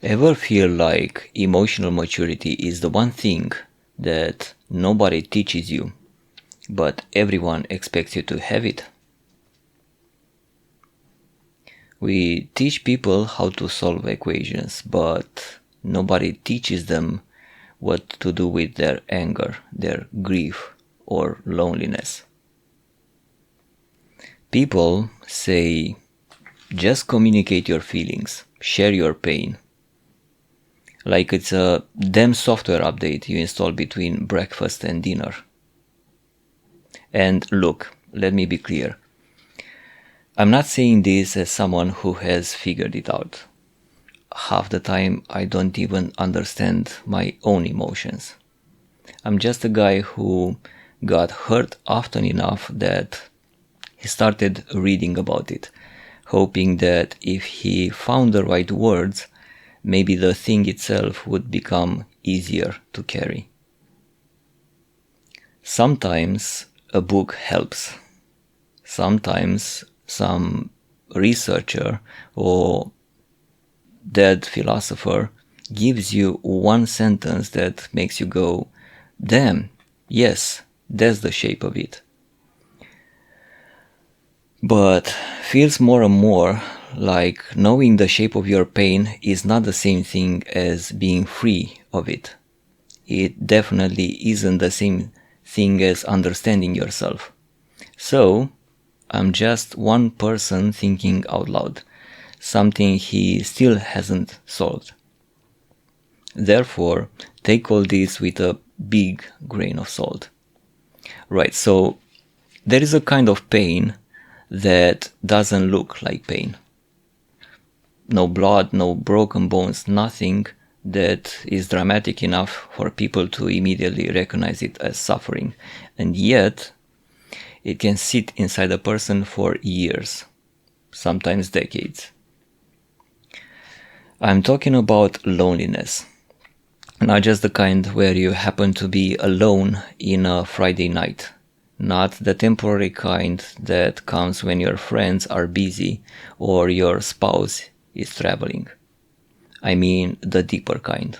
Ever feel like emotional maturity is the one thing that nobody teaches you, but everyone expects you to have it? We teach people how to solve equations, but nobody teaches them what to do with their anger, their grief, or loneliness. People say, just communicate your feelings, share your pain. Like it's a damn software update you install between breakfast and dinner. And look, let me be clear. I'm not saying this as someone who has figured it out. Half the time I don't even understand my own emotions. I'm just a guy who got hurt often enough that he started reading about it, hoping that if he found the right words, maybe the thing itself would become easier to carry. Sometimes a book helps. Sometimes some researcher or dead philosopher gives you one sentence that makes you go, damn, yes, that's the shape of it. But feels more and more like knowing the shape of your pain is not the same thing as being free of it. It definitely isn't the same thing as understanding yourself. So, I'm just one person thinking out loud, something he still hasn't solved. Therefore, take all this with a big grain of salt. Right, so there is a kind of pain that doesn't look like pain. No blood, no broken bones, nothing that is dramatic enough for people to immediately recognize it as suffering. And yet, it can sit inside a person for years, sometimes decades. I'm talking about loneliness. Not just the kind where you happen to be alone in a Friday night. Not the temporary kind that comes when your friends are busy or your spouse is traveling. I mean the deeper kind.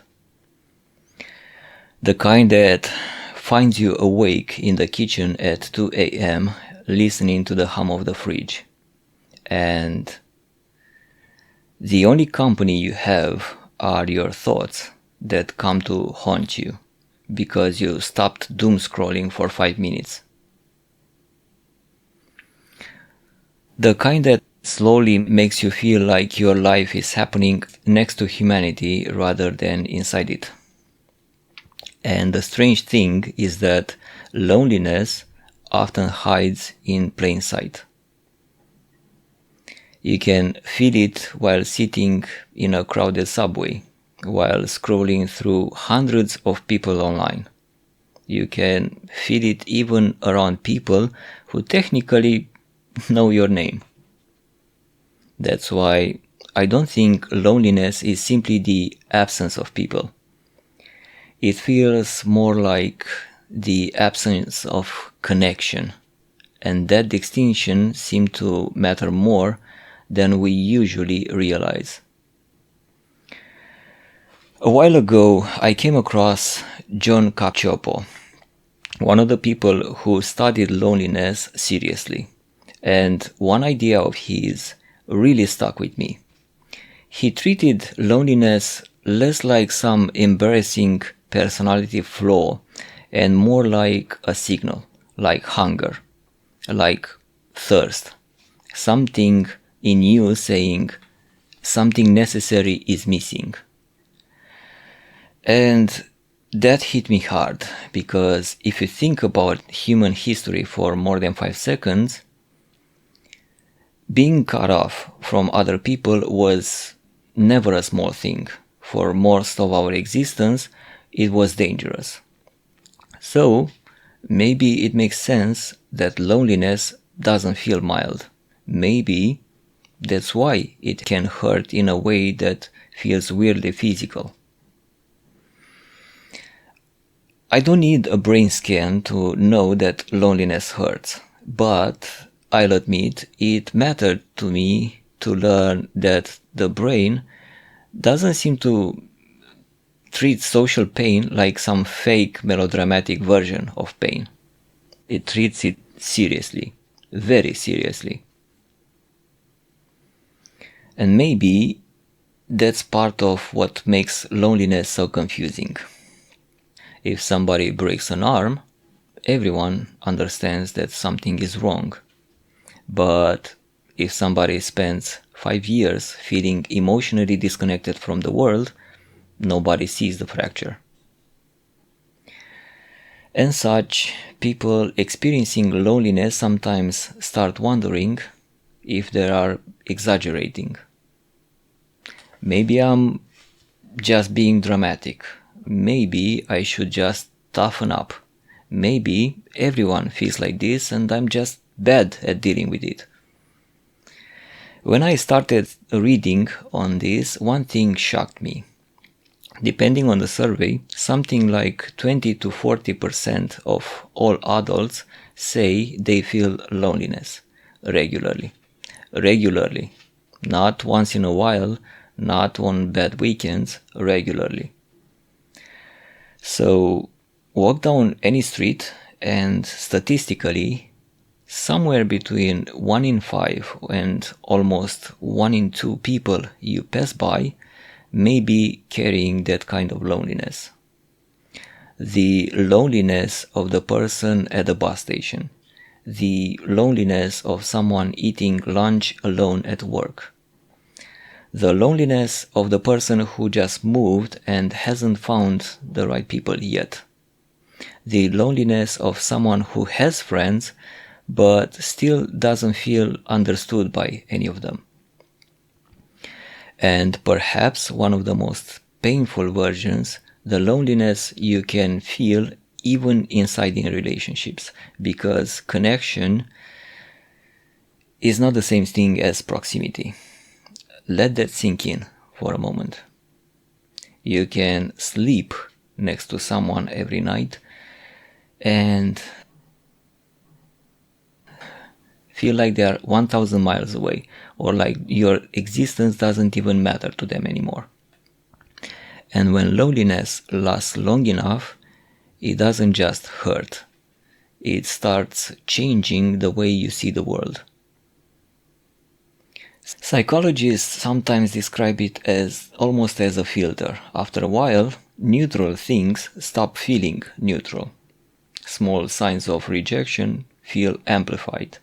The kind that finds you awake in the kitchen at 2 a.m. listening to the hum of the fridge. And the only company you have are your thoughts that come to haunt you because you stopped doom scrolling for 5 minutes. The kind that slowly makes you feel like your life is happening next to humanity rather than inside it. And the strange thing is that loneliness often hides in plain sight. You can feel it while sitting in a crowded subway, while scrolling through hundreds of people online. You can feel it even around people who technically know your name. That's why I don't think loneliness is simply the absence of people. It feels more like the absence of connection, and that distinction seems to matter more than we usually realize. A while ago, I came across Jon Cacioppo, one of the people who studied loneliness seriously, and one idea of his really stuck with me. He treated loneliness less like some embarrassing personality flaw and more like a signal, like hunger, like thirst, something in you saying something necessary is missing. And that hit me hard because if you think about human history for more than 5 seconds, being cut off from other people was never a small thing. For most of our existence, it was dangerous. So, maybe it makes sense that loneliness doesn't feel mild. Maybe that's why it can hurt in a way that feels weirdly physical. I don't need a brain scan to know that loneliness hurts, but I'll admit it mattered to me to learn that the brain doesn't seem to treat social pain like some fake melodramatic version of pain. It treats it seriously, very seriously. And maybe that's part of what makes loneliness so confusing. If somebody breaks an arm, everyone understands that something is wrong. But if somebody spends 5 years feeling emotionally disconnected from the world, nobody sees the fracture. And such, people experiencing loneliness sometimes start wondering if they are exaggerating. Maybe I'm just being dramatic. Maybe I should just toughen up. Maybe everyone feels like this and I'm just bad at dealing with it. When I started reading on this, one thing shocked me. Depending on the survey, something like 20 to 40% of all adults say they feel loneliness regularly. Regularly. Not once in a while, not on bad weekends, regularly. So, walk down any street and statistically, somewhere between 1 in 5 and almost 1 in 2 people you pass by may be carrying that kind of loneliness. The loneliness of the person at the bus station. The loneliness of someone eating lunch alone at work. The loneliness of the person who just moved and hasn't found the right people yet. The loneliness of someone who has friends but still doesn't feel understood by any of them. And perhaps one of the most painful versions, the loneliness you can feel even inside in relationships, because connection is not the same thing as proximity. Let that sink in for a moment. You can sleep next to someone every night and feel like they are 1,000 miles away, or like your existence doesn't even matter to them anymore. And when loneliness lasts long enough, it doesn't just hurt. It starts changing the way you see the world. Psychologists sometimes describe it as almost as a filter. After a while, neutral things stop feeling neutral. Small signs of rejection feel amplified.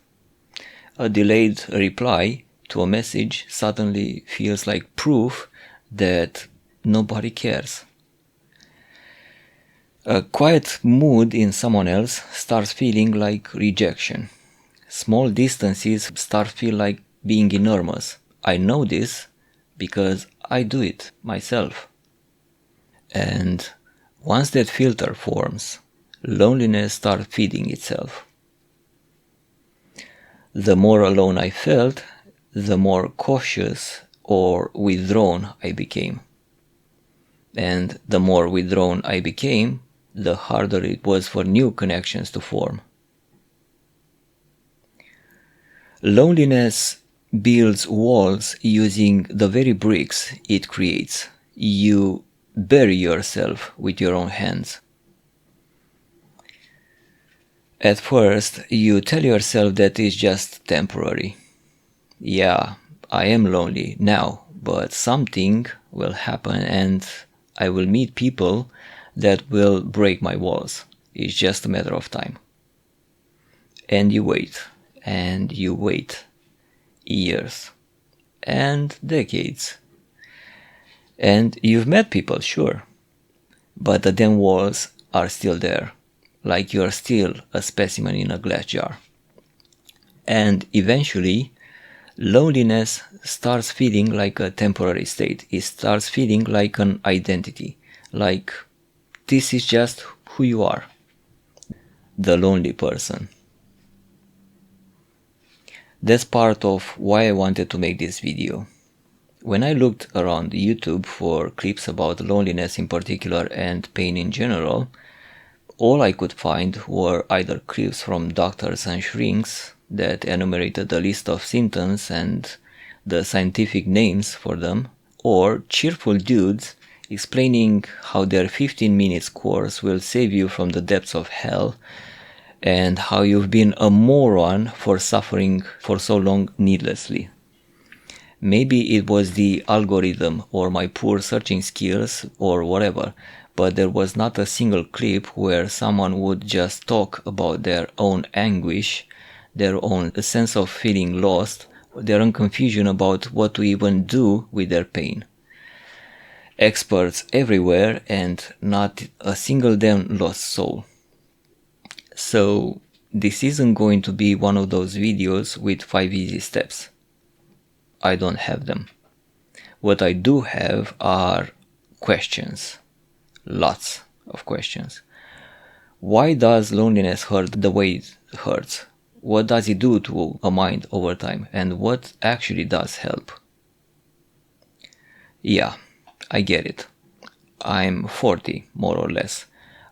A delayed reply to a message suddenly feels like proof that nobody cares. A quiet mood in someone else starts feeling like rejection. Small distances start feel like being enormous. I know this because I do it myself. And once that filter forms, loneliness starts feeding itself. The more alone I felt, the more cautious or withdrawn I became. And the more withdrawn I became, the harder it was for new connections to form. Loneliness builds walls using the very bricks it creates. You bury yourself with your own hands. At first, you tell yourself that it's just temporary. Yeah, I am lonely now, but something will happen and I will meet people that will break my walls. It's just a matter of time. And you wait, and you wait. Years and decades. And you've met people, sure, but the damn walls are still there, like you're still a specimen in a glass jar. And eventually, loneliness starts feeling like a temporary state. It starts feeling like an identity, like this is just who you are, the lonely person. That's part of why I wanted to make this video. When I looked around YouTube for clips about loneliness in particular and pain in general, all I could find were either clips from doctors and shrinks that enumerated a list of symptoms and the scientific names for them, or cheerful dudes explaining how their 15 minutes course will save you from the depths of hell and how you've been a moron for suffering for so long needlessly. Maybe it was the algorithm or my poor searching skills or whatever, but there was not a single clip where someone would just talk about their own anguish, their own sense of feeling lost, their own confusion about what to even do with their pain. Experts everywhere and not a single damn lost soul. So this isn't going to be one of those videos with 5 easy steps. I don't have them. What I do have are questions. Lots of questions. Why does loneliness hurt the way it hurts? What does it do to a mind over time? And what actually does help? Yeah, I get it. I'm 40, more or less.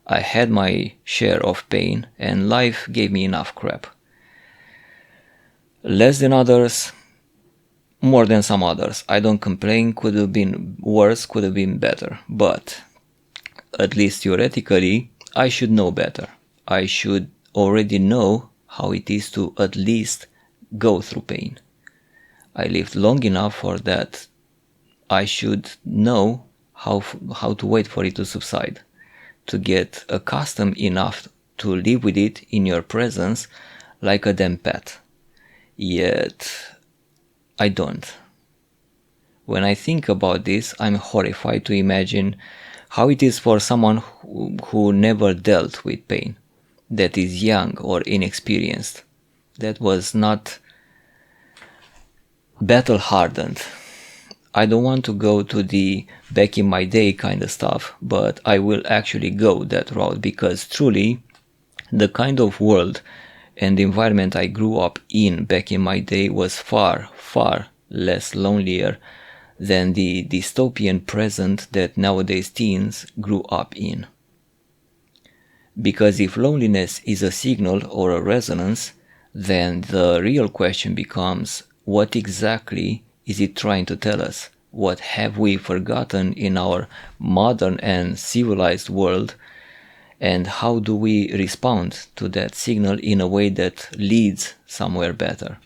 I had my share of pain and life gave me enough crap. Less than others, more than some others. I don't complain, could have been worse, could have been better. But, at least theoretically, I should know better. I should already know how it is to at least go through pain. I lived long enough for that. I should know how to wait for it to subside, to get accustomed enough to live with it in your presence like a damn pet. Yet, I don't. When I think about this, I'm horrified to imagine how it is for someone who never dealt with pain, that is young or inexperienced, that was not battle hardened. I don't want to go to the back in my day kind of stuff, but I will actually go that route because truly the kind of world and the environment I grew up in back in my day was far, far less lonelier than the dystopian present that nowadays teens grew up in. Because if loneliness is a signal or a resonance, then the real question becomes, what exactly is it trying to tell us? What have we forgotten in our modern and civilized world? And how do we respond to that signal in a way that leads somewhere better?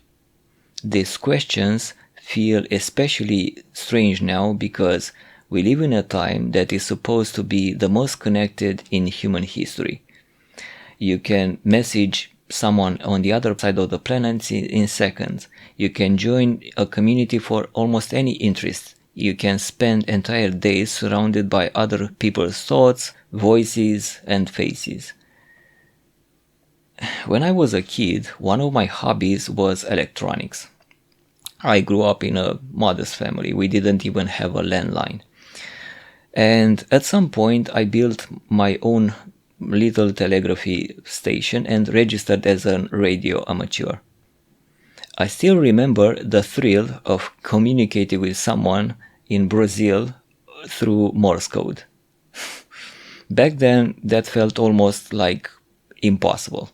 These questions feel especially strange now because we live in a time that is supposed to be the most connected in human history. You can message someone on the other side of the planet in seconds. You can join a community for almost any interest. You can spend entire days surrounded by other people's thoughts, voices, and faces. When I was a kid, one of my hobbies was electronics. I grew up in a modest family. We didn't even have a landline. And at some point, I built my own little telegraphy station and registered as a radio amateur. I still remember the thrill of communicating with someone in Brazil through Morse code. Back then, that felt almost like impossible.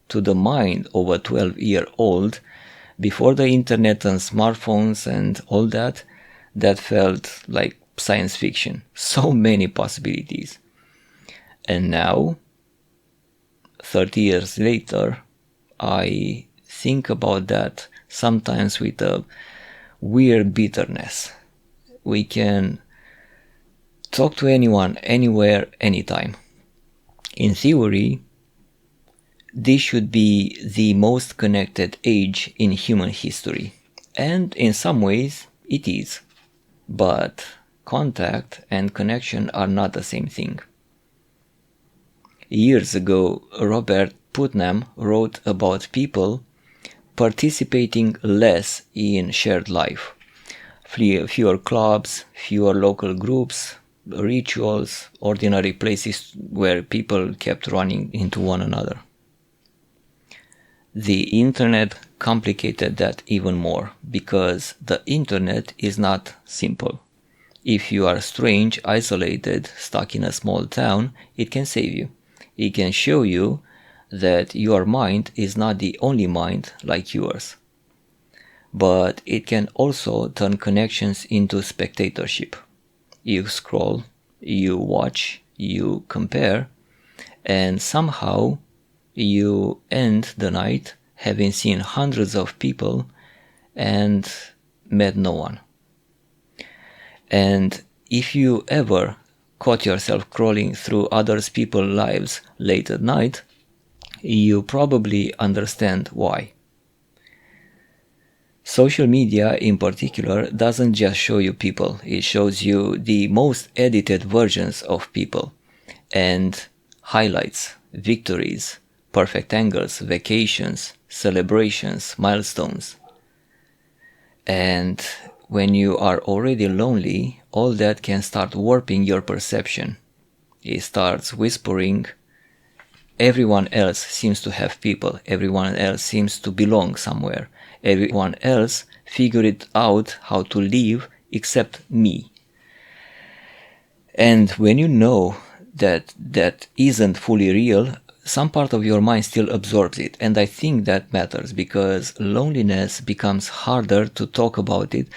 To the mind of a 12-year-old, before the internet and smartphones and all that, that felt like science fiction. So many possibilities. And now, 30 years later, I think about that sometimes with a weird bitterness. We can talk to anyone, anywhere, anytime. In theory, this should be the most connected age in human history. And in some ways, it is. But contact and connection are not the same thing. Years ago, Robert Putnam wrote about people participating less in shared life. Fewer clubs, fewer local groups, rituals, ordinary places where people kept running into one another. The internet complicated that even more because the internet is not simple. If you are strange, isolated, stuck in a small town, it can save you. It can show you that your mind is not the only mind like yours. but it can also turn connections into spectatorship. You scroll, you watch, you compare, and somehow you end the night having seen hundreds of people and met no one. And if you ever caught yourself scrolling through other people's lives late at night, you probably understand why. Social media in particular doesn't just show you people, it shows you the most edited versions of people and highlights, victories, perfect angles, vacations, celebrations, milestones. And when you are already lonely, all that can start warping your perception. It starts whispering, everyone else seems to have people, everyone else seems to belong somewhere, everyone else figured it out how to live except me. And when you know that that isn't fully real, some part of your mind still absorbs it. And I think that matters because loneliness becomes harder to talk about it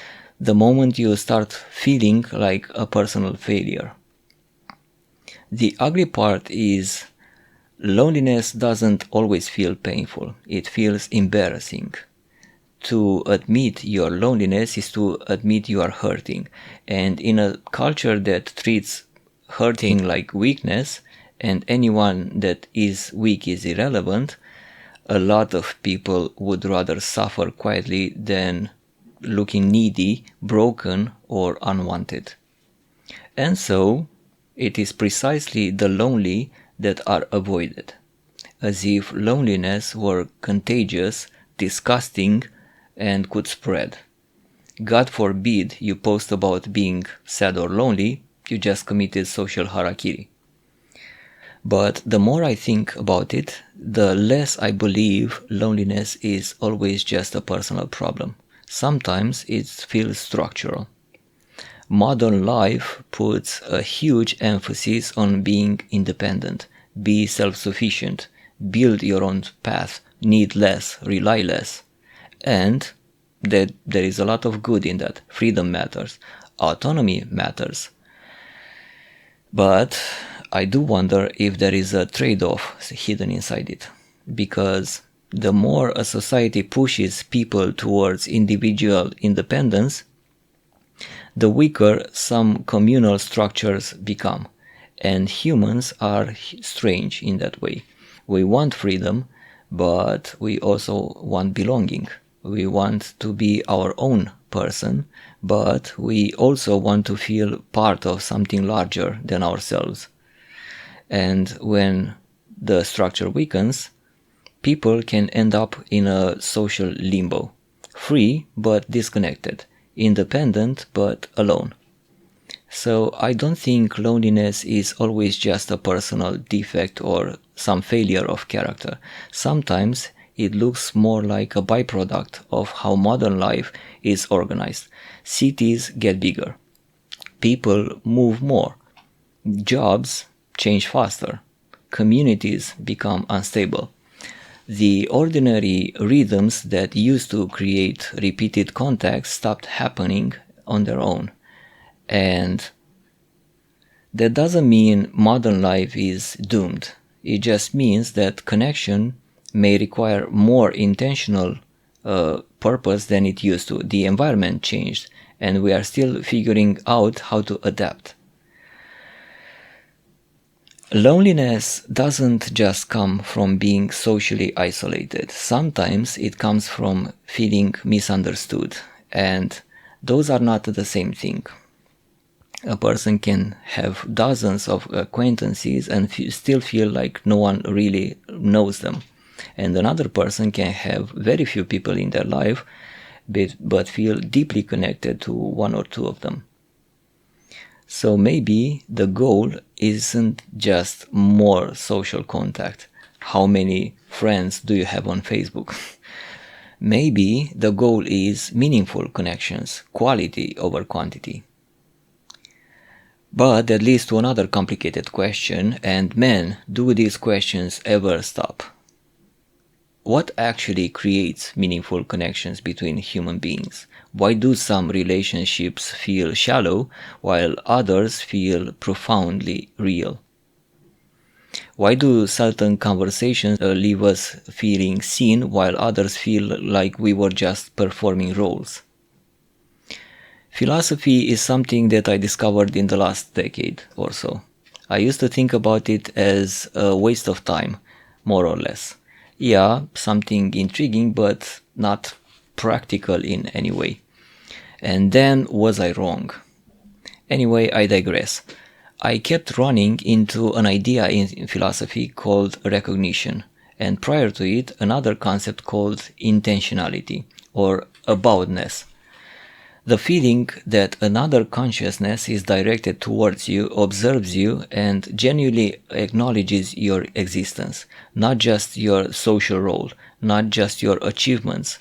the moment you start feeling like a personal failure. The ugly part is loneliness doesn't always feel painful. It feels embarrassing. To admit your loneliness is to admit you are hurting. And in a culture that treats hurting like weakness, and anyone that is weak is irrelevant, a lot of people would rather suffer quietly than looking needy, broken, or unwanted. And so, it is precisely the lonely that are avoided, as if loneliness were contagious, disgusting, and could spread. God forbid you post about being sad or lonely, you just committed social harakiri. But the more I think about it, the less I believe loneliness is always just a personal problem. Sometimes it feels structural. Modern life puts a huge emphasis on being independent, be self-sufficient, build your own path, need less, rely less. And that there is a lot of good in that. Freedom matters. Autonomy matters. But I do wonder if there is a trade-off hidden inside it. Because the more a society pushes people towards individual independence, the weaker some communal structures become. And humans are strange in that way. We want freedom, but we also want belonging. We want to be our own person, but we also want to feel part of something larger than ourselves. And when the structure weakens, people can end up in a social limbo. Free but disconnected, independent but alone. So I don't think loneliness is always just a personal defect or some failure of character. Sometimes it looks more like a byproduct of how modern life is organized. Cities get bigger. People move more. Jobs change faster. Communities become unstable. The ordinary rhythms that used to create repeated contacts stopped happening on their own. And that doesn't mean modern life is doomed. It just means that connection may require more intentional purpose than it used to. The environment changed, and we are still figuring out how to adapt. Loneliness doesn't just come from being socially isolated. Sometimes it comes from feeling misunderstood, and those are not the same thing. A person can have dozens of acquaintances and still feel like no one really knows them. And another person can have very few people in their life, but feel deeply connected to one or two of them. So maybe the goal isn't just more social contact. How many friends do you have on Facebook? Maybe the goal is meaningful connections, quality over quantity. But that leads to another complicated question, and man, do these questions ever stop? what actually creates meaningful connections between human beings? Why do some relationships feel shallow while others feel profoundly real? Why do certain conversations leave us feeling seen while others feel like we were just performing roles? Philosophy is something that I discovered in the last decade or so. I used to think about it as a waste of time, more or less. Yeah, something intriguing, but not practical in any way. And then was I wrong? Anyway, I digress. I kept running into an idea in philosophy called recognition, and prior to it, another concept called intentionality or aboutness. The feeling that another consciousness is directed towards you, observes you, and genuinely acknowledges your existence, not just your social role, not just your achievements,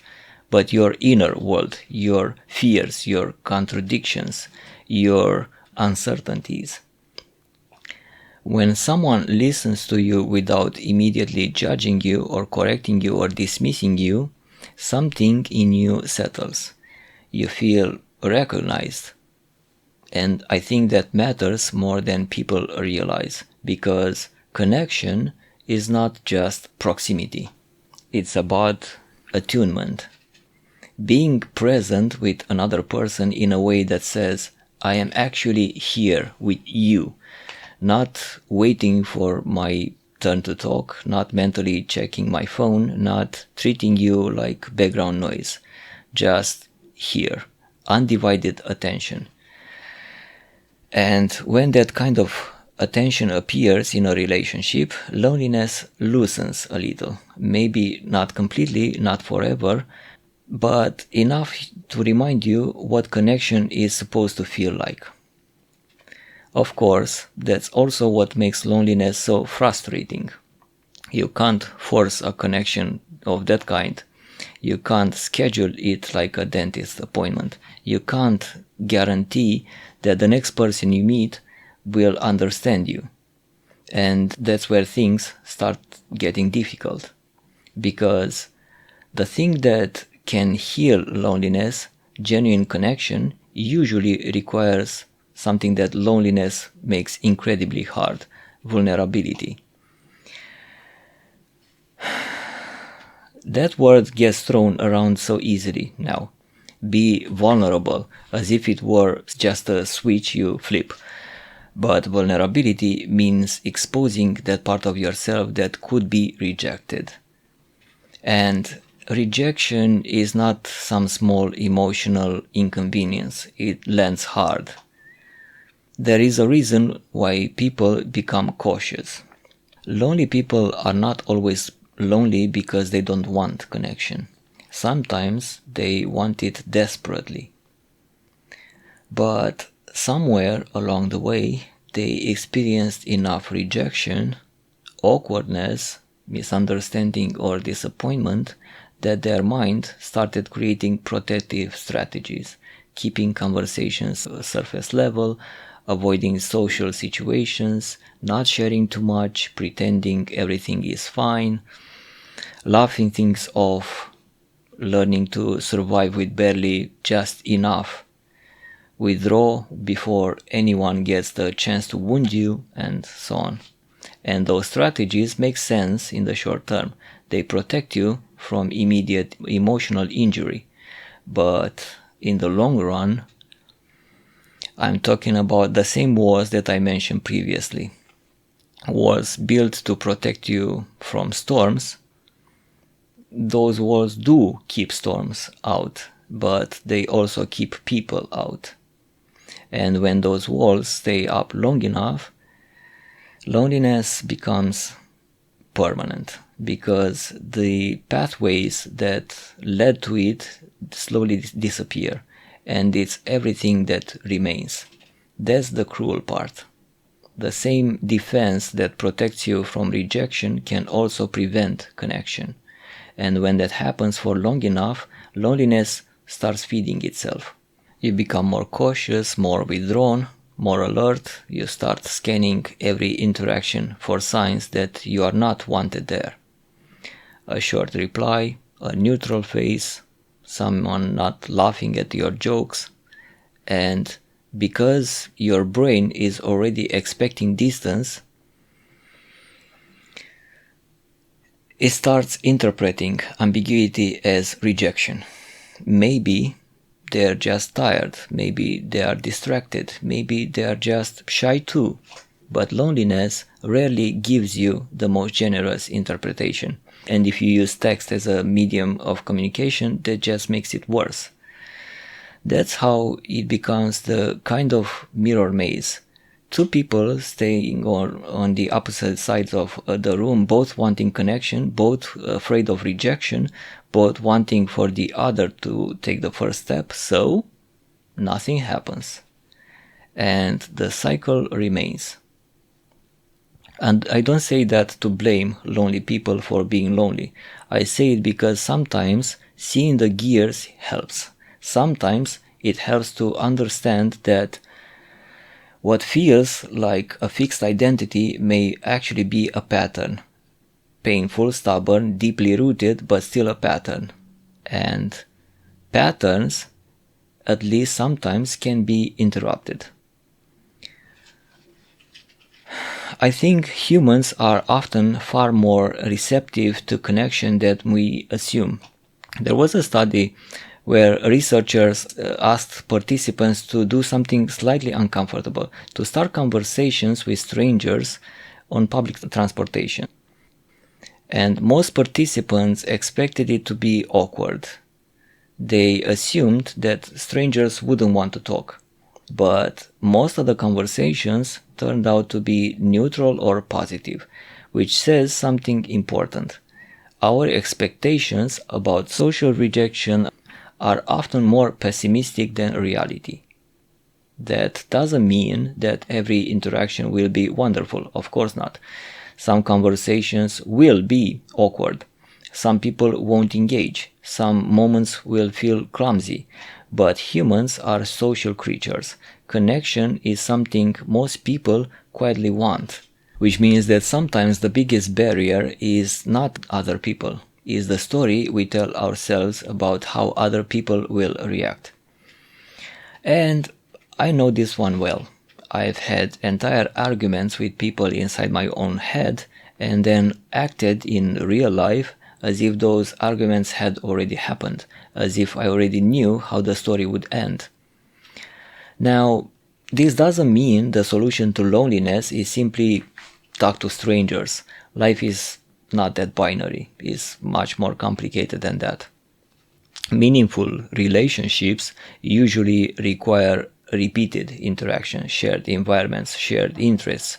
but your inner world, your fears, your contradictions, your uncertainties. When someone listens to you without immediately judging you or correcting you or dismissing you, something in you settles. You feel recognized. And I think that matters more than people realize, because connection is not just proximity. It's about attunement. Being present with another person in a way that says, I am actually here with you, not waiting for my turn to talk, not mentally checking my phone, not treating you like background noise, just here, undivided attention. And when that kind of attention appears in a relationship, loneliness loosens a little. Maybe not completely, not forever, but enough to remind you what connection is supposed to feel like. Of course, that's also what makes loneliness so frustrating. You can't force a connection of that kind. You can't schedule it like a dentist appointment. You can't guarantee that the next person you meet will understand you. And that's where things start getting difficult. Because the thing that can heal loneliness, genuine connection, usually requires something that loneliness makes incredibly hard: vulnerability. That word gets thrown around so easily now. Be vulnerable, as if it were just a switch you flip. But vulnerability means exposing that part of yourself that could be rejected. And rejection is not some small emotional inconvenience. It lands hard. There is a reason why people become cautious. Lonely people are not always lonely because they don't want connection. Sometimes they want it desperately. But somewhere along the way, they experienced enough rejection, awkwardness, misunderstanding, or disappointment that their mind started creating protective strategies, keeping conversations surface level, avoiding social situations, not sharing too much, pretending everything is fine, laughing things off, learning to survive with barely just enough, withdraw before anyone gets the chance to wound you, and so on. And those strategies make sense in the short term. They protect you from immediate emotional injury. But in the long run, I'm talking about the same walls that I mentioned previously. Walls built to protect you from storms. Those walls do keep storms out, but they also keep people out. And when those walls stay up long enough, loneliness becomes permanent, because the pathways that led to it slowly disappear, and it's everything that remains. That's the cruel part. The same defense that protects you from rejection can also prevent connection. And when that happens for long enough, loneliness starts feeding itself. You become more cautious, more withdrawn, more alert. You start scanning every interaction for signs that you are not wanted there. a short reply, a neutral face, someone not laughing at your jokes. And because your brain is already expecting distance, it starts interpreting ambiguity as rejection. Maybe they're just tired, maybe they are distracted, maybe they are just shy too. But loneliness rarely gives you the most generous interpretation. And if you use text as a medium of communication, that just makes it worse. That's how it becomes the kind of mirror maze. Two people staying on the opposite sides of the room, both wanting connection, both afraid of rejection, both wanting for the other to take the first step, so nothing happens. And the cycle remains. And I don't say that to blame lonely people for being lonely. I say it because sometimes seeing the gears helps. Sometimes it helps to understand that what feels like a fixed identity may actually be a pattern. Painful, stubborn, deeply rooted, but still a pattern. And patterns, at least sometimes, can be interrupted. I think humans are often far more receptive to connection than we assume. There was a study where researchers asked participants to do something slightly uncomfortable, to start conversations with strangers on public transportation. And most participants expected it to be awkward. They assumed that strangers wouldn't want to talk. But most of the conversations turned out to be neutral or positive, which says something important. Our expectations about social rejection are often more pessimistic than reality. That doesn't mean that every interaction will be wonderful, of course not. Some conversations will be awkward. Some people won't engage. Some moments will feel clumsy. But humans are social creatures. Connection is something most people quietly want, which means that sometimes the biggest barrier is not other people, is the story we tell ourselves about how other people will react. And I know this one well. I've had entire arguments with people inside my own head and then acted in real life as if those arguments had already happened, as if I already knew how the story would end. Now, this doesn't mean the solution to loneliness is simply talk to strangers. Life is not that binary. It's much more complicated than that. Meaningful relationships usually require repeated interaction, shared environments, shared interests,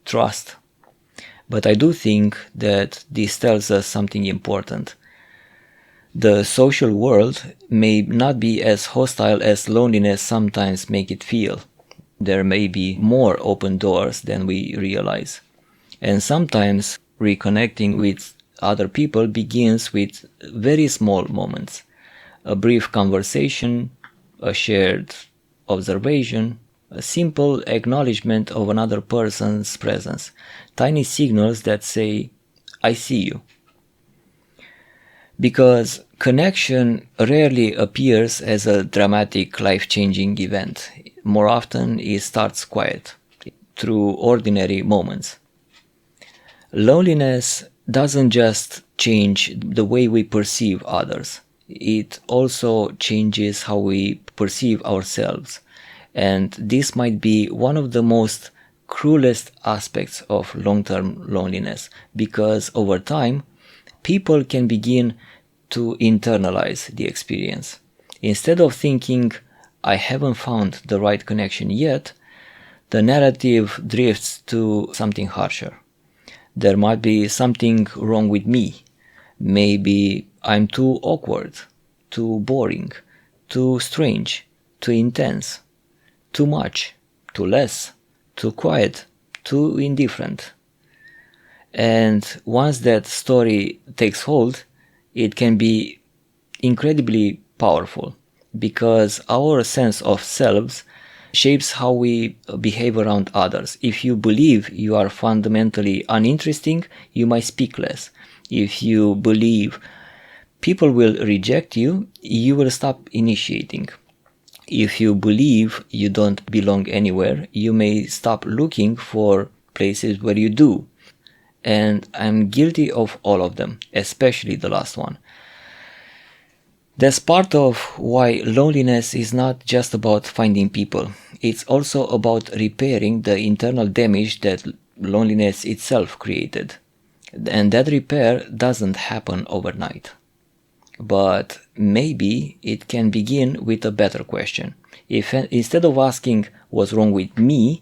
trust. But I do think that this tells us something important. The social world may not be as hostile as loneliness sometimes make it feel. There may be more open doors than we realize. And sometimes reconnecting with other people begins with very small moments. A brief conversation, a shared observation, a simple acknowledgement of another person's presence. Tiny signals that say, I see you. Because connection rarely appears as a dramatic, life-changing event. More often, it starts quiet, through ordinary moments. Loneliness doesn't just change the way we perceive others. It also changes how we perceive ourselves. And this might be one of the most cruelest aspects of long-term loneliness, because over time, people can begin to internalize the experience. Instead of thinking, I haven't found the right connection yet, the narrative drifts to something harsher. There might be something wrong with me. Maybe I'm too awkward, too boring, too strange, too intense, too much, too less, too quiet, too indifferent. And once that story takes hold, it can be incredibly powerful, because our sense of selves shapes how we behave around others. If you believe you are fundamentally uninteresting, you might speak less. If you believe people will reject you, you will stop initiating. If you believe you don't belong anywhere, you may stop looking for places where you do. And I'm guilty of all of them, especially the last one. That's part of why loneliness is not just about finding people. It's also about repairing the internal damage that loneliness itself created. And that repair doesn't happen overnight. But maybe it can begin with a better question. If instead of asking what's wrong with me,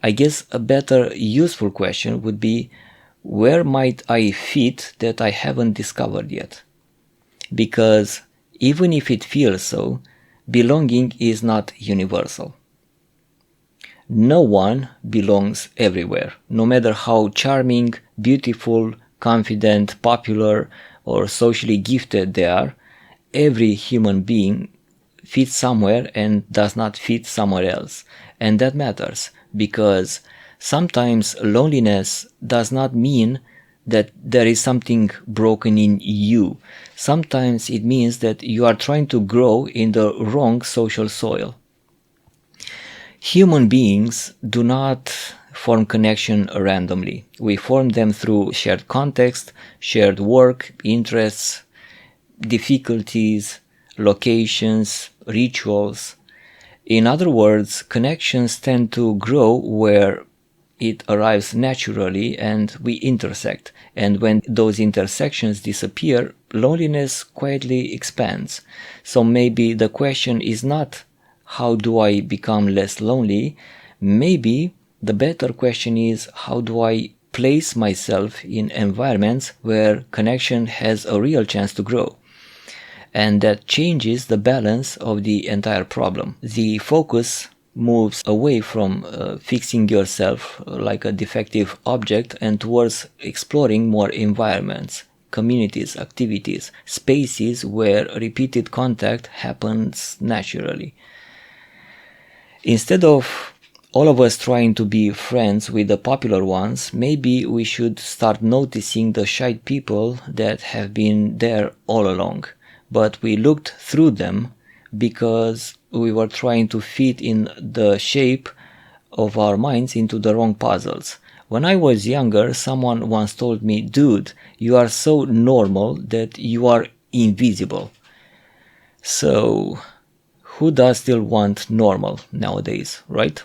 I guess a better useful question would be, where might I fit that I haven't discovered yet? Because even if it feels so, belonging is not universal. No one belongs everywhere, no matter how charming, beautiful, confident, popular, or socially gifted they are. Every human being fits somewhere and does not fit somewhere else. And that matters, because sometimes loneliness does not mean that there is something broken in you. Sometimes it means that you are trying to grow in the wrong social soil. Human beings do not form connection randomly. We form them through shared context, shared work, interests, difficulties, locations, rituals. In other words, connections tend to grow where it arrives naturally and we intersect. And when those intersections disappear, loneliness quietly expands. So maybe the question is not, how do I become less lonely? Maybe the better question is, how do I place myself in environments where connection has a real chance to grow? And that changes the balance of the entire problem. The focus moves away from fixing yourself like a defective object and towards exploring more environments, communities, activities, spaces where repeated contact happens naturally. Instead of all of us trying to be friends with the popular ones, maybe we should start noticing the shy people that have been there all along. But we looked through them because we were trying to fit in the shape of our minds into the wrong puzzles. When I was younger, someone once told me, "Dude, you are so normal that you are invisible." So, who does still want normal nowadays, right?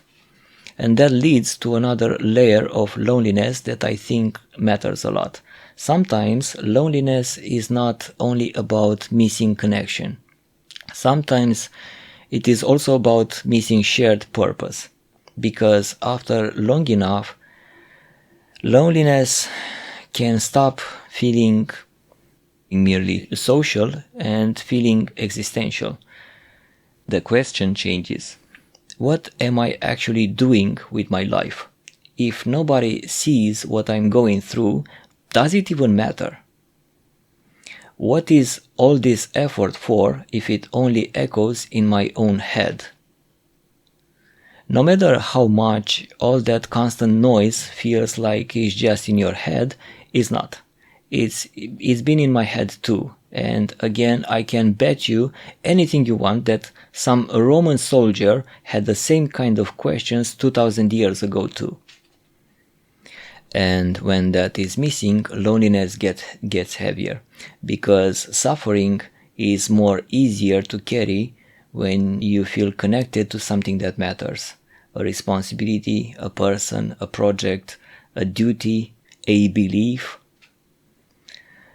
And that leads to another layer of loneliness that I think matters a lot. Sometimes loneliness is not only about missing connection. Sometimes it is also about missing shared purpose. Because after long enough, loneliness can stop feeling merely social and feeling existential. The question changes. What am I actually doing with my life? If nobody sees what I'm going through, does it even matter? What is all this effort for if it only echoes in my own head? No matter how much all that constant noise feels like it's just in your head, it's not. It's been in my head too. And again, I can bet you anything you want that some Roman soldier had the same kind of questions 2000 years ago too. And when that is missing, loneliness gets heavier, because suffering is more easier to carry when you feel connected to something that matters. A responsibility, a person, a project, a duty, a belief.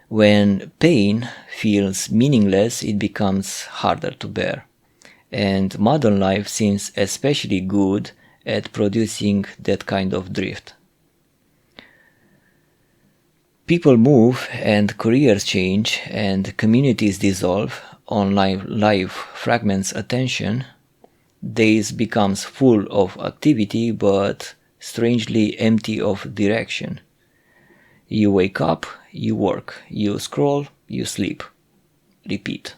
When pain feels meaningless, it becomes harder to bear. And modern life seems especially good at producing that kind of drift. People move and careers change and communities dissolve, online life fragments attention, days becomes full of activity but strangely empty of direction. You wake up, you work, you scroll, you sleep. Repeat.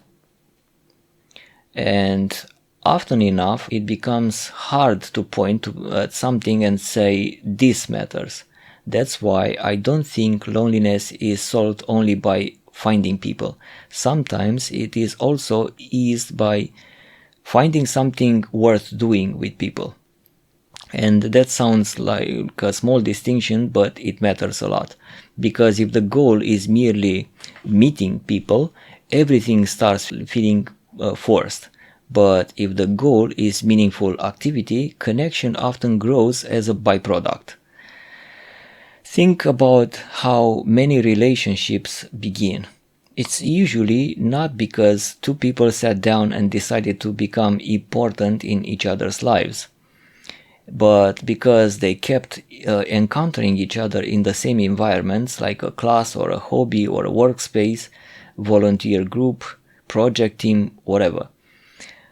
And often enough, it becomes hard to point at something and say, this matters. That's why I don't think loneliness is solved only by finding people. Sometimes it is also eased by finding something worth doing with people. And that sounds like a small distinction, but it matters a lot. Because if the goal is merely meeting people, everything starts feeling forced. But if the goal is meaningful activity, connection often grows as a byproduct. Think about how many relationships begin. It's usually not because two people sat down and decided to become important in each other's lives, but because they kept encountering each other in the same environments, like a class or a hobby or a workspace, volunteer group, project team, whatever.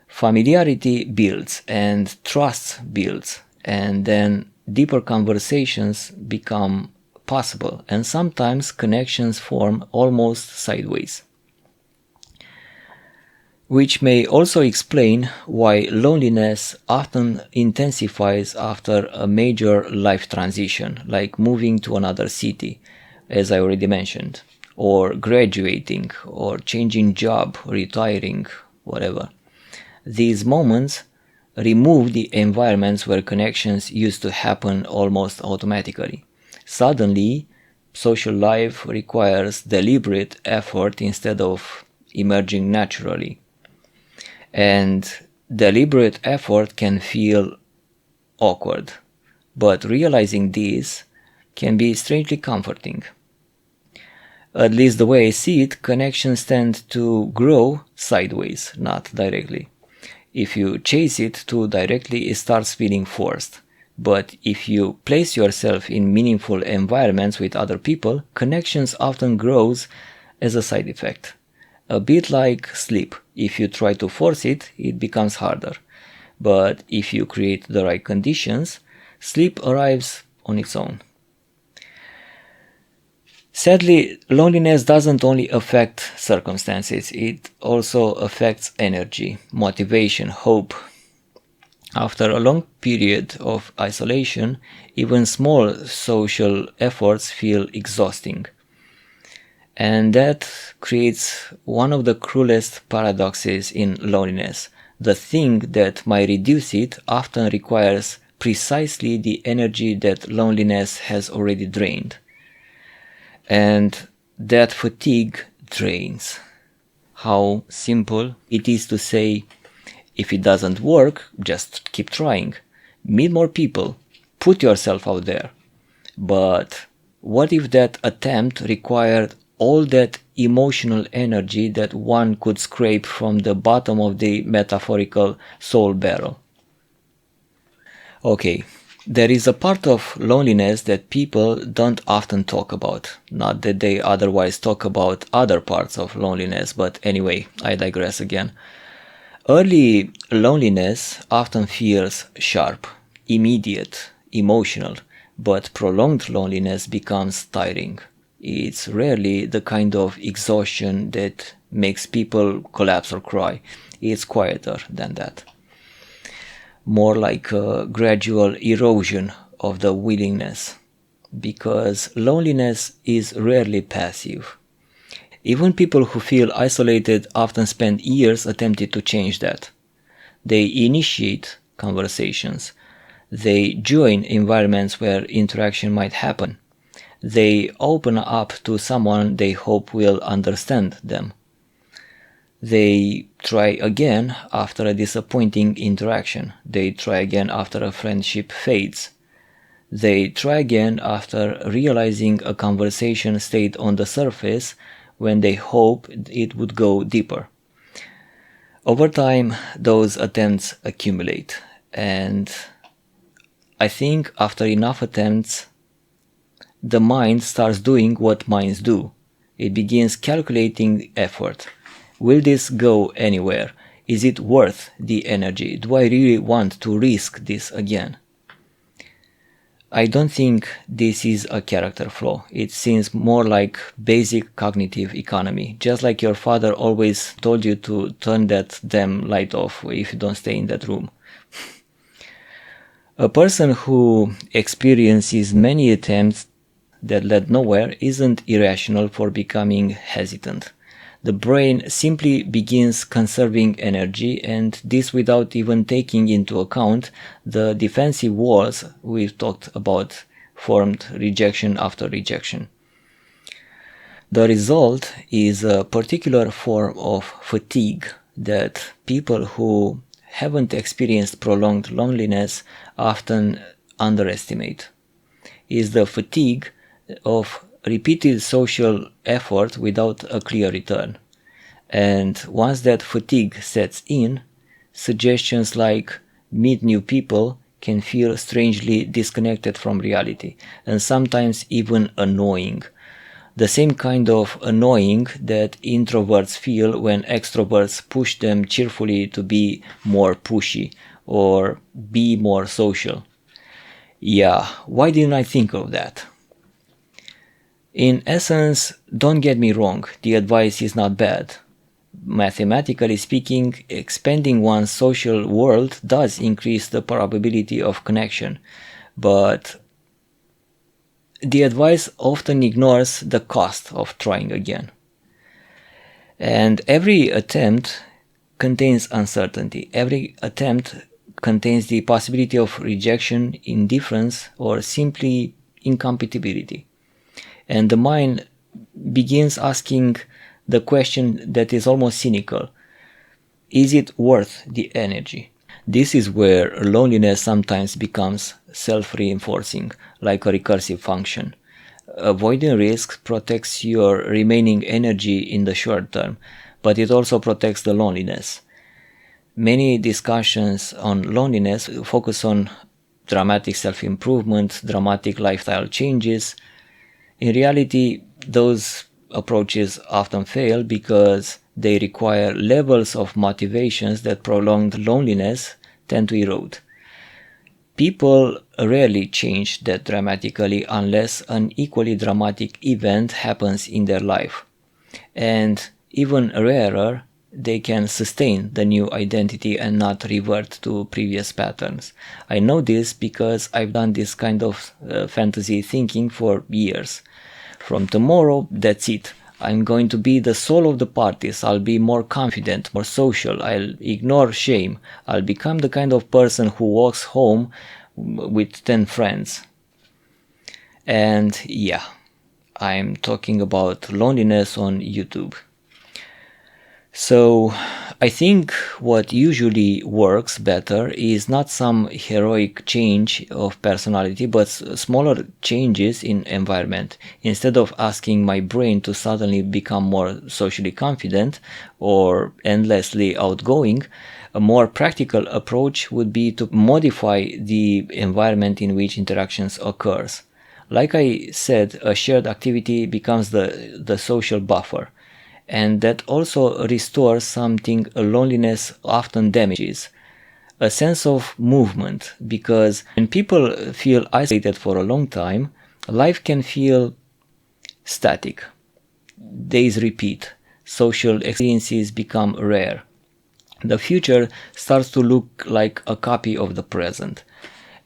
Familiarity builds and trust builds, and then deeper conversations become possible, and sometimes connections form almost sideways. Which may also explain why loneliness often intensifies after a major life transition, like moving to another city, as I already mentioned, or graduating, or changing job, retiring, whatever. These moments remove the environments where connections used to happen almost automatically. Suddenly, social life requires deliberate effort instead of emerging naturally. And deliberate effort can feel awkward, but realizing this can be strangely comforting. At least the way I see it, connections tend to grow sideways, not directly. If you chase it too directly, it starts feeling forced. But if you place yourself in meaningful environments with other people, connections often grows as a side effect. A bit like sleep. If you try to force it, it becomes harder. But if you create the right conditions, sleep arrives on its own. Sadly, loneliness doesn't only affect circumstances, it also affects energy, motivation, hope. After a long period of isolation, even small social efforts feel exhausting. And that creates one of the cruelest paradoxes in loneliness. The thing that might reduce it often requires precisely the energy that loneliness has already drained. And that fatigue drains. How simple it is to say, if it doesn't work, just keep trying. Meet more people. Put yourself out there. But what if that attempt required all that emotional energy that one could scrape from the bottom of the metaphorical soul barrel? Okay, there is a part of loneliness that people don't often talk about. Not that they otherwise talk about other parts of loneliness, but anyway, I digress again. Early loneliness often feels sharp, immediate, emotional, but prolonged loneliness becomes tiring. It's rarely the kind of exhaustion that makes people collapse or cry. It's quieter than that. More like a gradual erosion of the willingness, because loneliness is rarely passive. Even people who feel isolated often spend years attempting to change that. They initiate conversations. They join environments where interaction might happen. They open up to someone they hope will understand them. They try again after a disappointing interaction. They try again after a friendship fades. They try again after realizing a conversation stayed on the surface when they hoped it would go deeper. Over time, those attempts accumulate, and I think after enough attempts, the mind starts doing what minds do. It begins calculating effort. Will this go anywhere? Is it worth the energy? Do I really want to risk this again? I don't think this is a character flaw. It seems more like basic cognitive economy. Just like your father always told you to turn that damn light off if you don't stay in that room. A person who experiences many attempts that led nowhere isn't irrational for becoming hesitant. The brain simply begins conserving energy, and this without even taking into account the defensive walls we've talked about, formed rejection after rejection. The result is a particular form of fatigue that people who haven't experienced prolonged loneliness often underestimate. Is the fatigue of repeated social effort without a clear return. And once that fatigue sets in, suggestions like meet new people can feel strangely disconnected from reality, and sometimes even annoying. The same kind of annoying that introverts feel when extroverts push them cheerfully to be more pushy or be more social. Yeah, why didn't I think of that? In essence, don't get me wrong, the advice is not bad. Mathematically speaking, expanding one's social world does increase the probability of connection, but the advice often ignores the cost of trying again. And every attempt contains uncertainty. Every attempt contains the possibility of rejection, indifference, or simply incompatibility. And the mind begins asking the question that is almost cynical. Is it worth the energy? This is where loneliness sometimes becomes self-reinforcing, like a recursive function. Avoiding risks protects your remaining energy in the short term, but it also protects the loneliness. Many discussions on loneliness focus on dramatic self-improvement, dramatic lifestyle changes. In reality, those approaches often fail because they require levels of motivations that prolonged loneliness tend to erode. People rarely change that dramatically unless an equally dramatic event happens in their life. And even rarer, they can sustain the new identity and not revert to previous patterns. I know this because I've done this kind of fantasy thinking for years. From tomorrow, that's it. I'm going to be the soul of the parties. I'll be more confident, more social. I'll ignore shame. I'll become the kind of person who walks home with 10 friends. And yeah, I'm talking about loneliness on YouTube. So I think what usually works better is not some heroic change of personality, but smaller changes in environment. Instead of asking my brain to suddenly become more socially confident or endlessly outgoing, a more practical approach would be to modify the environment in which interactions occurs. Like I said, a shared activity becomes the social buffer. And that also restores something loneliness often damages, a sense of movement, because when people feel isolated for a long time, life can feel static. Days repeat, social experiences become rare. The future starts to look like a copy of the present,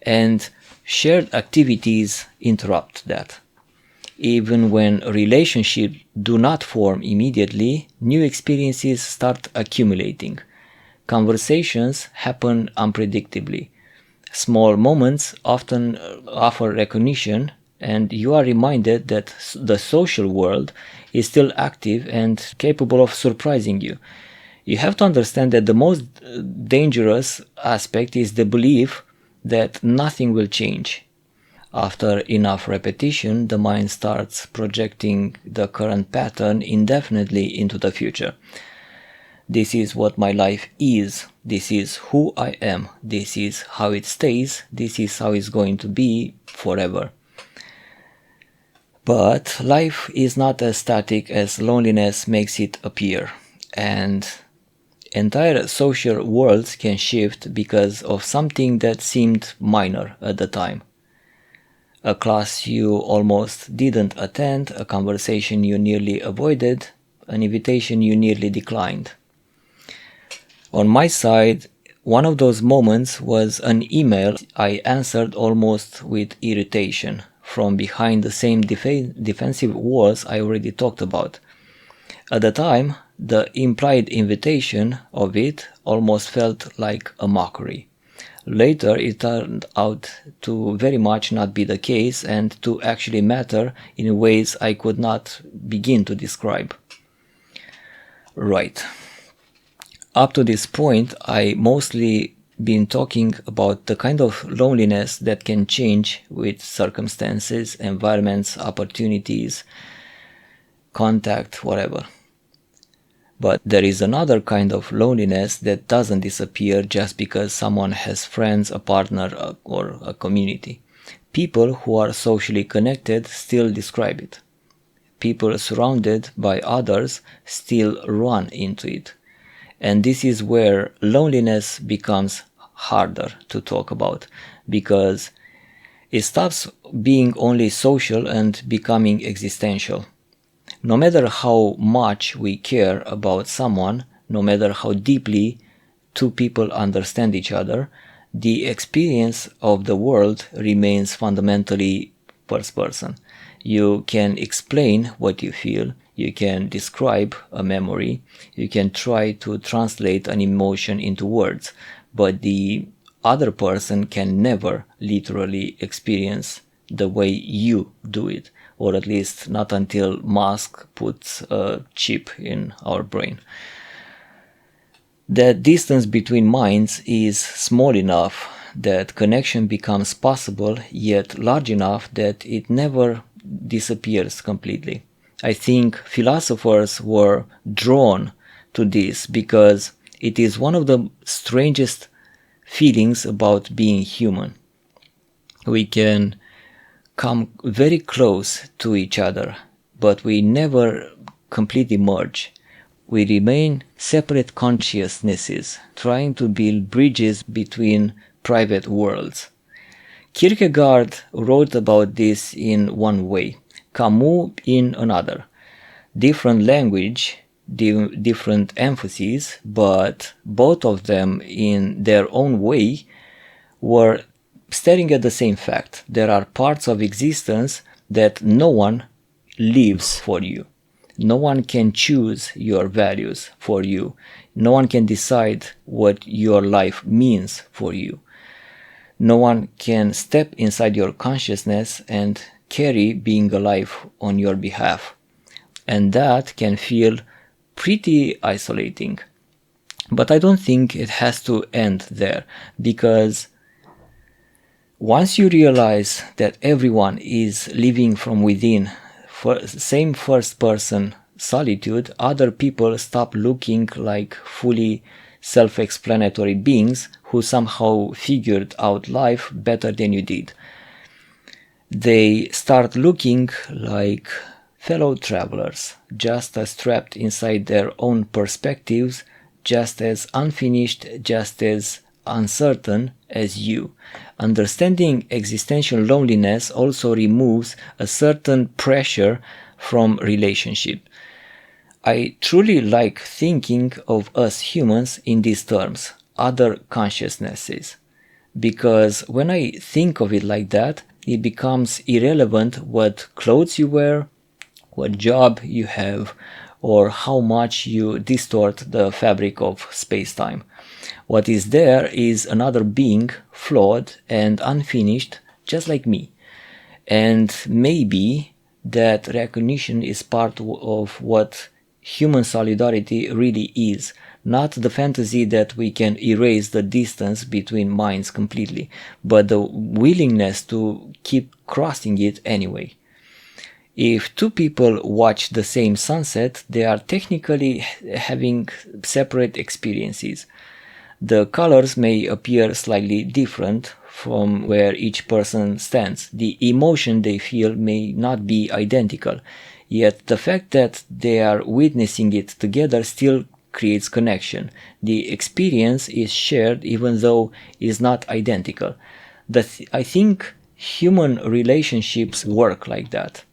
and shared activities interrupt that. Even when relationships do not form immediately, new experiences start accumulating. Conversations happen unpredictably. Small moments often offer recognition, and you are reminded that the social world is still active and capable of surprising you. You have to understand that the most dangerous aspect is the belief that nothing will change. After enough repetition, the mind starts projecting the current pattern indefinitely into the future. This is what my life is. This is who I am. This is how it stays. This is how it's going to be forever. But life is not as static as loneliness makes it appear. And entire social worlds can shift because of something that seemed minor at the time. A class you almost didn't attend, a conversation you nearly avoided, an invitation you nearly declined. On my side, one of those moments was an email I answered almost with irritation. from behind the same defensive walls I already talked about. At the time, the implied invitation of it almost felt like a mockery. Later, it turned out to very much not be the case and to actually matter in ways I could not begin to describe. Right. Up to this point, I mostly been talking about the kind of loneliness that can change with circumstances, environments, opportunities, contact, whatever. But there is another kind of loneliness that doesn't disappear just because someone has friends, a partner, or a community. People who are socially connected still describe it. People surrounded by others still run into it. And this is where loneliness becomes harder to talk about, because it stops being only social and becoming existential. No matter how much we care about someone, no matter how deeply two people understand each other, the experience of the world remains fundamentally first person. You can explain what you feel, you can describe a memory, you can try to translate an emotion into words, but the other person can never literally experience the way you do it, or at least not until Musk puts a chip in our brain. The distance between minds is small enough that connection becomes possible, yet large enough that it never disappears completely. I think philosophers were drawn to this because it is one of the strangest feelings about being human. We can come very close to each other, but we never completely merge. We remain separate consciousnesses, trying to build bridges between private worlds. Kierkegaard wrote about this in one way, Camus in another. Different language, different emphases, but both of them in their own way were staring at the same fact. There are parts of existence that no one lives for you. No one can choose your values for you. No one can decide what your life means for you. No one can step inside your consciousness and carry being alive on your behalf. And that can feel pretty isolating. But I don't think it has to end there, because once you realize that everyone is living from within, same first person solitude, other people stop looking like fully self-explanatory beings who somehow figured out life better than you did. They start looking like fellow travelers, just as trapped inside their own perspectives, just as unfinished, just as uncertain as you. Understanding existential loneliness also removes a certain pressure from relationship. I truly like thinking of us humans in these terms, other consciousnesses, because when I think of it like that, it becomes irrelevant what clothes you wear, what job you have, or how much you distort the fabric of space-time. What is there is another being, flawed and unfinished, just like me. And maybe that recognition is part of what human solidarity really is, not the fantasy that we can erase the distance between minds completely, but the willingness to keep crossing it anyway. If two people watch the same sunset, they are technically having separate experiences. The colors may appear slightly different from where each person stands. The emotion they feel may not be identical, yet the fact that they are witnessing it together still creates connection. The experience is shared even though it is not identical. I think human relationships work like that.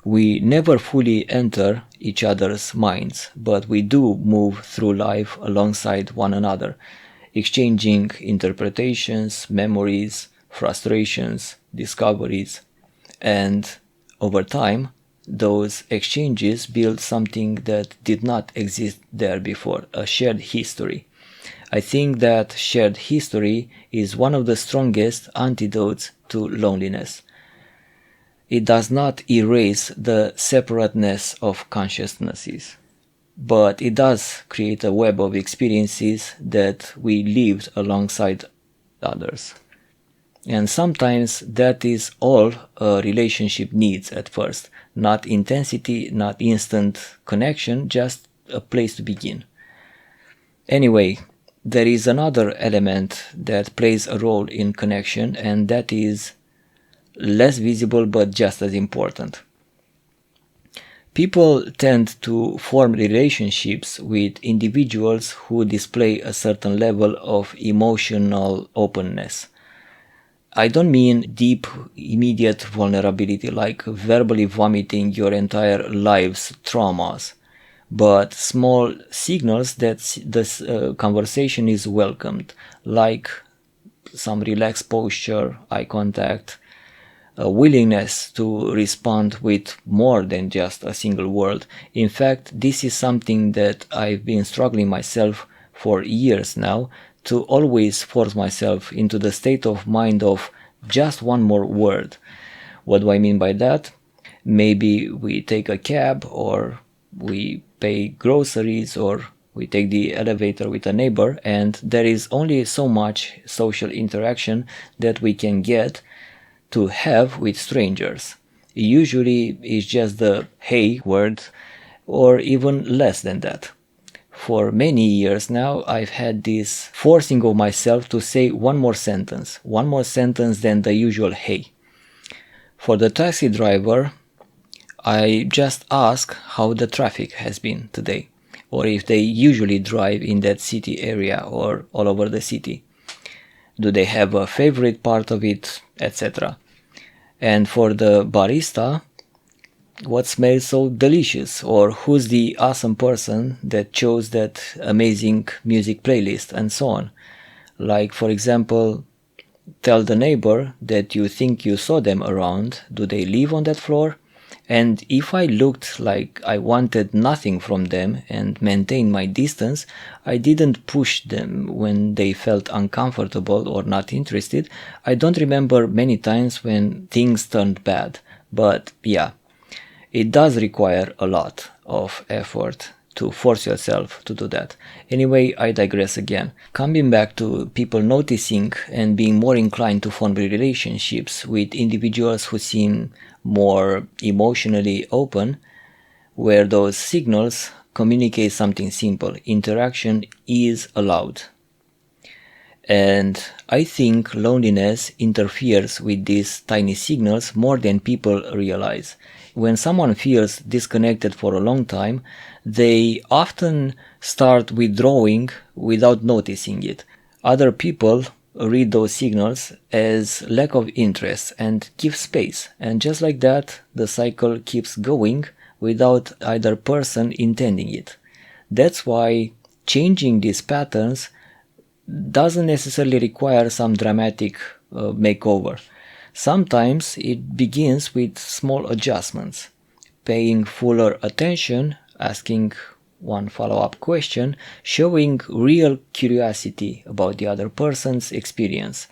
We never fully enter each other's minds, but we do move through life alongside one another, exchanging interpretations, memories, frustrations, discoveries. And over time, those exchanges build something that did not exist there before, a shared history. I think that shared history is one of the strongest antidotes to loneliness. It does not erase the separateness of consciousnesses, but it does create a web of experiences that we lived alongside others. And sometimes that is all a relationship needs at first. Not intensity, not instant connection, just a place to begin. Anyway, there is another element that plays a role in connection, and that is less visible but just as important. People tend to form relationships with individuals who display a certain level of emotional openness. I don't mean deep, immediate vulnerability like verbally vomiting your entire life's traumas, but small signals that this conversation is welcomed, like some relaxed posture, eye contact, a willingness to respond with more than just a single word. In fact, this is something that I've been struggling myself for years now, to always force myself into the state of mind of just one more word. What do I mean by that? Maybe we take a cab, or we pay groceries, or we take the elevator with a neighbor, and there is only so much social interaction that we can get to have with strangers. Usually it's just the hey word, or even less than that. For many years now, I've had this forcing of myself to say one more sentence than the usual hey. For the taxi driver, I just ask how the traffic has been today, or if they usually drive in that city area or all over the city. Do they have a favorite part of it, etc. And for the barista, what smells so delicious, or who's the awesome person that chose that amazing music playlist, and so on. Like, for example, tell the neighbor that you think you saw them around. Do they live on that floor? And if I looked like I wanted nothing from them and maintained my distance, I didn't push them when they felt uncomfortable or not interested. I don't remember many times when things turned bad. But yeah, it does require a lot of effort to force yourself to do that. Anyway, I digress again. Coming back to people noticing and being more inclined to form relationships with individuals who seem more emotionally open, where those signals communicate something simple. Interaction is allowed. And I think loneliness interferes with these tiny signals more than people realize. When someone feels disconnected for a long time, they often start withdrawing without noticing it. Other people read those signals as lack of interest and give space. And just like that, the cycle keeps going without either person intending it. That's why changing these patterns doesn't necessarily require some dramatic makeover. Sometimes it begins with small adjustments, paying fuller attention, asking one follow-up question, showing real curiosity about the other person's experience.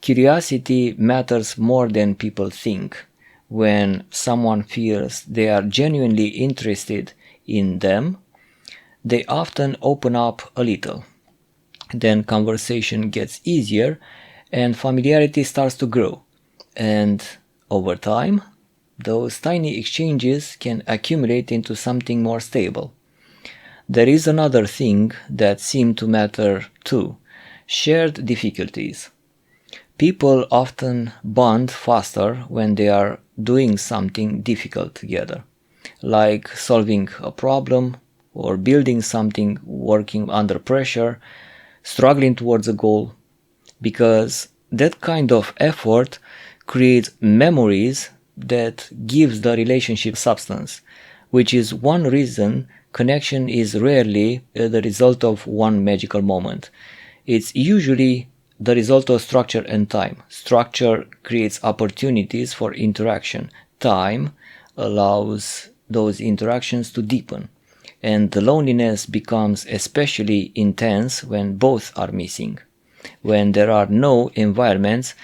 Curiosity matters more than people think. When someone feels they are genuinely interested in them, they often open up a little. Then conversation gets easier and familiarity starts to grow. And over time, those tiny exchanges can accumulate into something more stable. There is another thing that seems to matter too: shared difficulties. People often bond faster when they are doing something difficult together, like solving a problem or building something, working under pressure, struggling towards a goal, because that kind of effort creates memories that gives the relationship substance, which is one reason connection is rarely the result of one magical moment. It's usually there is also structure and time. Structure creates opportunities for interaction. Time allows those interactions to deepen. And the loneliness becomes especially intense when both are missing. When there are no environments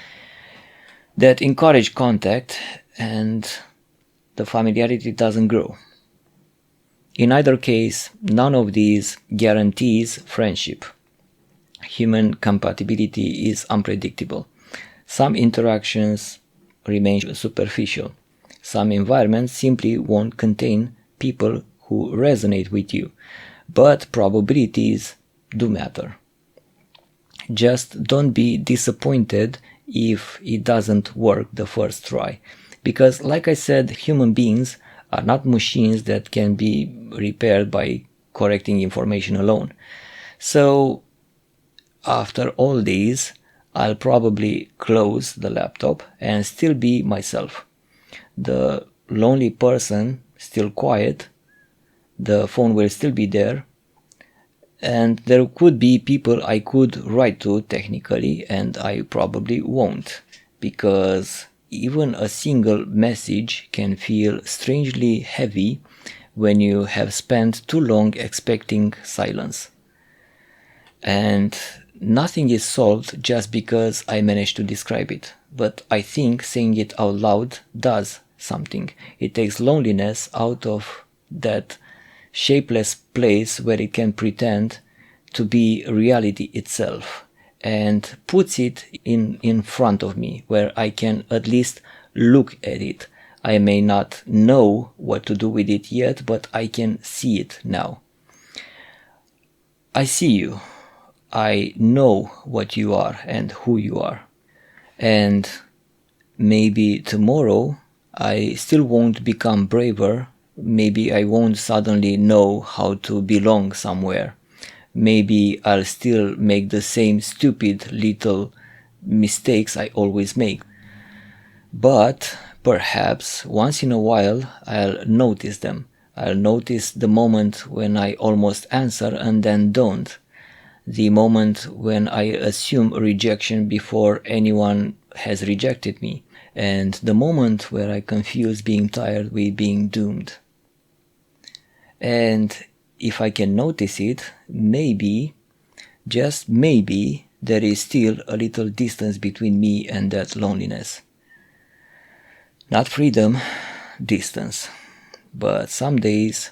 that encourage contact and the familiarity doesn't grow. In either case, none of these guarantees friendship. Human compatibility is unpredictable. Some interactions remain superficial. Some environments simply won't contain people who resonate with you, but probabilities do matter. Just don't be disappointed if it doesn't work the first try. Because, like I said, human beings are not machines that can be repaired by correcting information alone. So, after all these, I'll probably close the laptop and still be myself. The lonely person still quiet, the phone will still be there, and there could be people I could write to technically, and I probably won't, because even a single message can feel strangely heavy when you have spent too long expecting silence. And nothing is solved just because I managed to describe it, but I think saying it out loud does something. It takes loneliness out of that shapeless place where it can pretend to be reality itself, and puts it in front of me where I can at least look at it. I may not know what to do with it yet, but I can see it now. I see you. I know what you are and who you are. And maybe tomorrow I still won't become braver. Maybe I won't suddenly know how to belong somewhere. Maybe I'll still make the same stupid little mistakes I always make. But perhaps once in a while I'll notice them. I'll notice the moment when I almost answer and then don't. The moment when I assume rejection before anyone has rejected me. And the moment where I confuse being tired with being doomed. And if I can notice it, maybe, just maybe, there is still a little distance between me and that loneliness. Not freedom, distance. But some days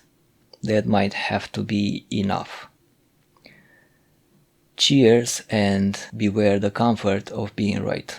that might have to be enough. Cheers, and beware the comfort of being right.